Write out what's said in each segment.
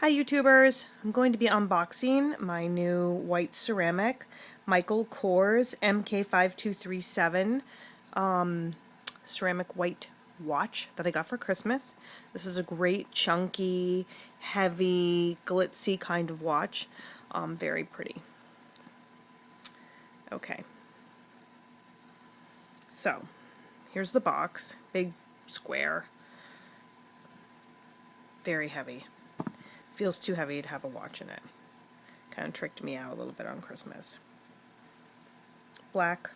Hi YouTubers! I'm going to be unboxing my new white ceramic Michael Kors MK5237 ceramic white watch that I got for Christmas. This is a great chunky, heavy, glitzy kind of watch. Very pretty. Okay, so here's the box. Big square. Very heavy. Feels too heavy to have a watch in it. Kind of tricked me out a little bit on Christmas. Black.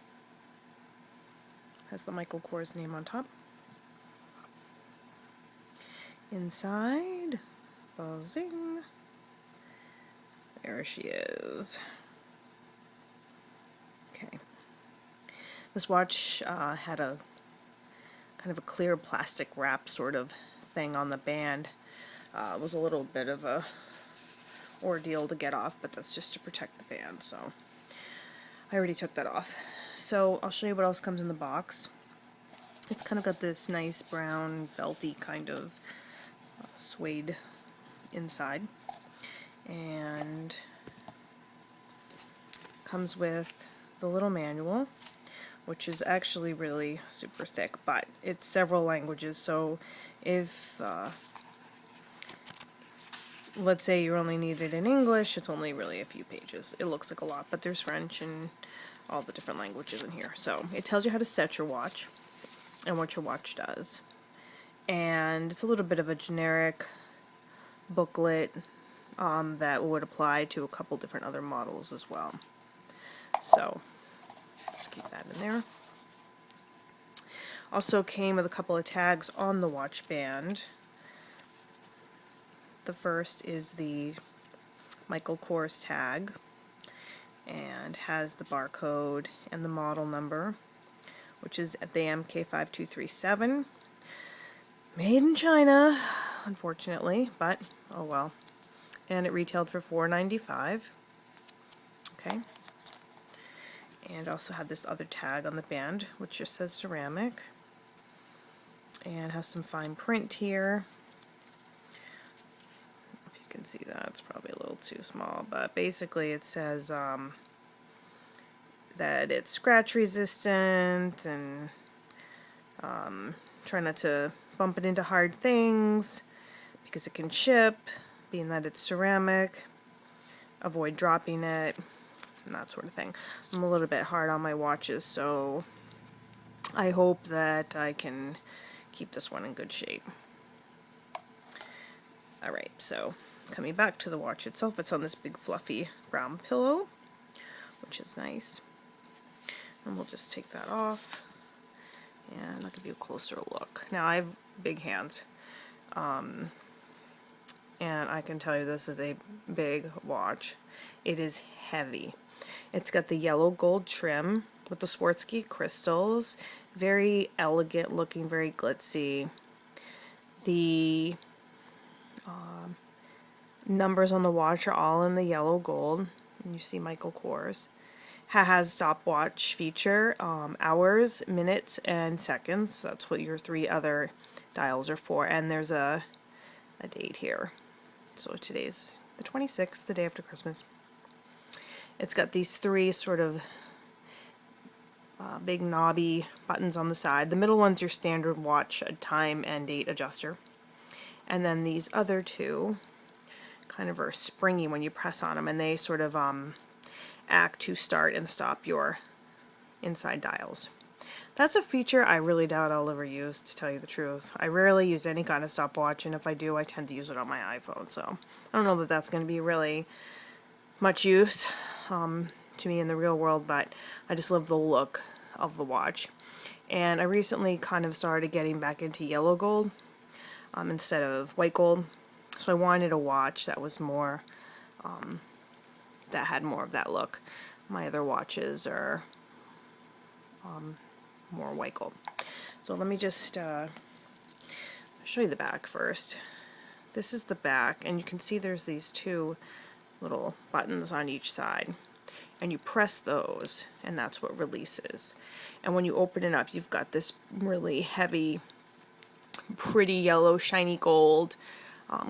Has the Michael Kors name on top. Inside, buzzing. There she is. Okay. This watch had a kind of a clear plastic wrap sort of thing on the band. It was a little bit of a ordeal to get off, but that's just to protect the band, so I already took that off. So I'll show you what else comes in the box. It's kind of got this nice brown belty kind of suede inside, and comes with the little manual, which is actually really super thick, but it's several languages, so if let's say you only need it in English, it's only really a few pages. It looks like a lot, but there's French and all the different languages in here. So it tells you how to set your watch and what your watch does. And it's a little bit of a generic booklet that would apply to a couple different other models as well. So just keep that in there. Also came with a couple of tags on the watch band. The first is the Michael Kors tag and has the barcode and the model number, which is at the MK5237. Made in China, unfortunately, but oh well. And it retailed for $4.95. Okay. And also had this other tag on the band, which just says ceramic. And has some fine print here. If you can see that, it's probably a little too small, but basically it says that it's scratch resistant and try not to bump it into hard things because it can chip, being that it's ceramic. Avoid dropping it and that sort of thing. I'm a little bit hard on my watches, so I hope that I can keep this one in good shape. Alright, so coming back to the watch itself, it's on this big fluffy brown pillow, which is nice. And we'll just take that off and I'll give you a closer look. Now I have big hands, and I can tell you this is a big watch. It is heavy. It's got the yellow gold trim with the Swarovski crystals. Very elegant looking, very glitzy. The numbers on the watch are all in the yellow gold, and you see Michael Kors. Has stopwatch feature, hours, minutes, and seconds. That's what your three other dials are for. And there's a date here. So today's the 26th, the day after Christmas. It's got these three sort of big knobby buttons on the side. The middle one's your standard watch time and date adjuster. And then these other two kind of are springy when you press on them, and they sort of act to start and stop your inside dials. That's a feature I really doubt I'll ever use, to tell you the truth. I rarely use any kind of stopwatch, and if I do, I tend to use it on my iPhone, so I don't know that that's going to be really much use to me in the real world, but I just love the look of the watch. And I recently kind of started getting back into yellow gold instead of white gold, so I wanted a watch that was more that had more of that look. My other watches are more white gold. So let me just show you the back first. This is the back, and you can see there's these two little buttons on each side, and you press those and that's what releases. And when you open it up, you've got this really heavy, pretty yellow shiny gold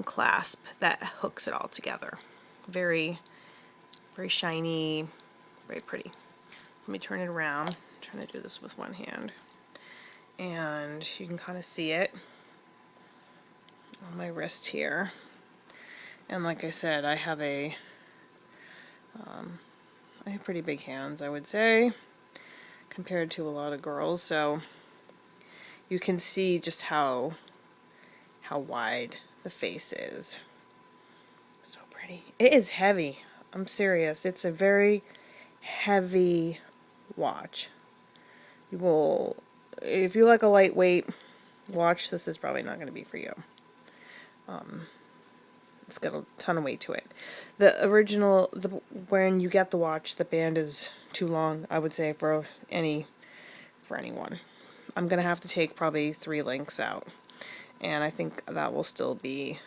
clasp that hooks it all together. Very, very shiny, very pretty. So let me turn it around. I'm trying to do this with one hand. And you can kind of see it on my wrist here. And like I said, I have pretty big hands, I would say, compared to a lot of girls. So you can see just how wide the face is. So pretty. It is heavy. I'm serious. It's a very heavy watch. You will, if you like a lightweight watch, this is probably not going to be for you. It's got a ton of weight to it. The original, when you get the watch, the band is too long, I would say, for anyone. I'm going to have to take probably 3 links out, and I think that will still be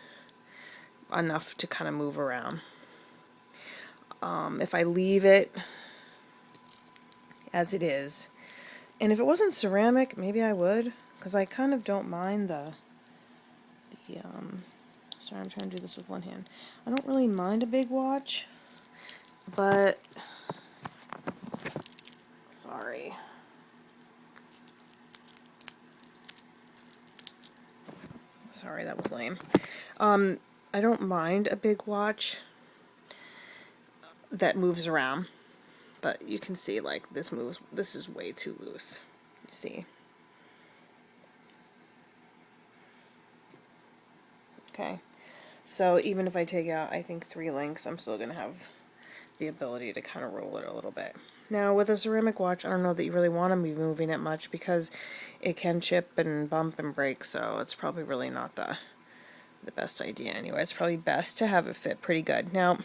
enough to kind of move around. If I leave it as it is, and if it wasn't ceramic, maybe I would, because I kind of don't mind sorry, I'm trying to do this with one hand. I don't really mind a big watch, but sorry. Sorry, that was lame. I don't mind a big watch that moves around, but you can see, like, this is way too loose. You see? Okay. So even if I take out, I think 3 links, I'm still going to have the ability to kind of roll it a little bit. Now with a ceramic watch, I don't know that you really want to be moving it much because it can chip and bump and break, so it's probably really not the best idea anyway. It's probably best to have it fit pretty good. Now,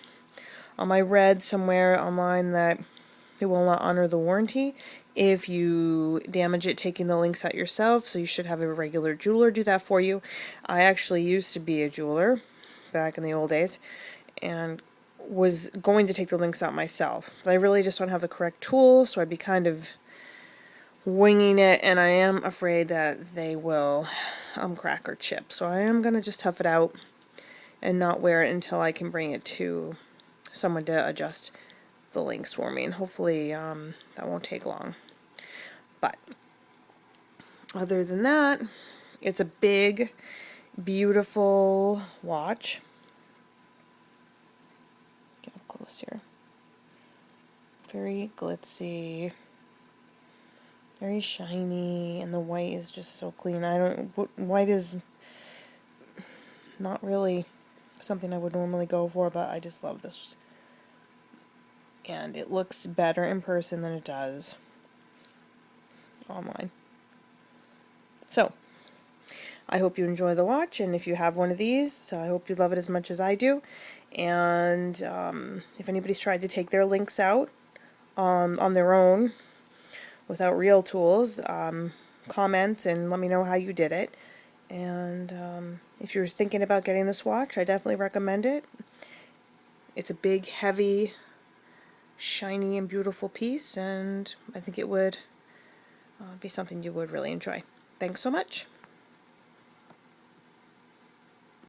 I read somewhere online that it will not honor the warranty if you damage it taking the links out yourself, so you should have a regular jeweler do that for you. I actually used to be a jeweler back in the old days and was going to take the links out myself, but I really just don't have the correct tool, so I'd be kind of winging it, and I am afraid that they will crack or chip, so I am going to just tough it out and not wear it until I can bring it to someone to adjust the links for me, and hopefully that won't take long. But other than that, it's a big, beautiful watch. Get up close here. Very glitzy, very shiny, and the white is just so clean. White is not really something I would normally go for, but I just love this. And it looks better in person than it does online. So, I hope you enjoy the watch, and if you have one of these, so I hope you love it as much as I do. And if anybody's tried to take their links out on their own without real tools, comment and let me know how you did it. And if you're thinking about getting this watch, I definitely recommend it. It's a big, heavy, shiny, and beautiful piece, and I think it would be something you would really enjoy. Thanks so much.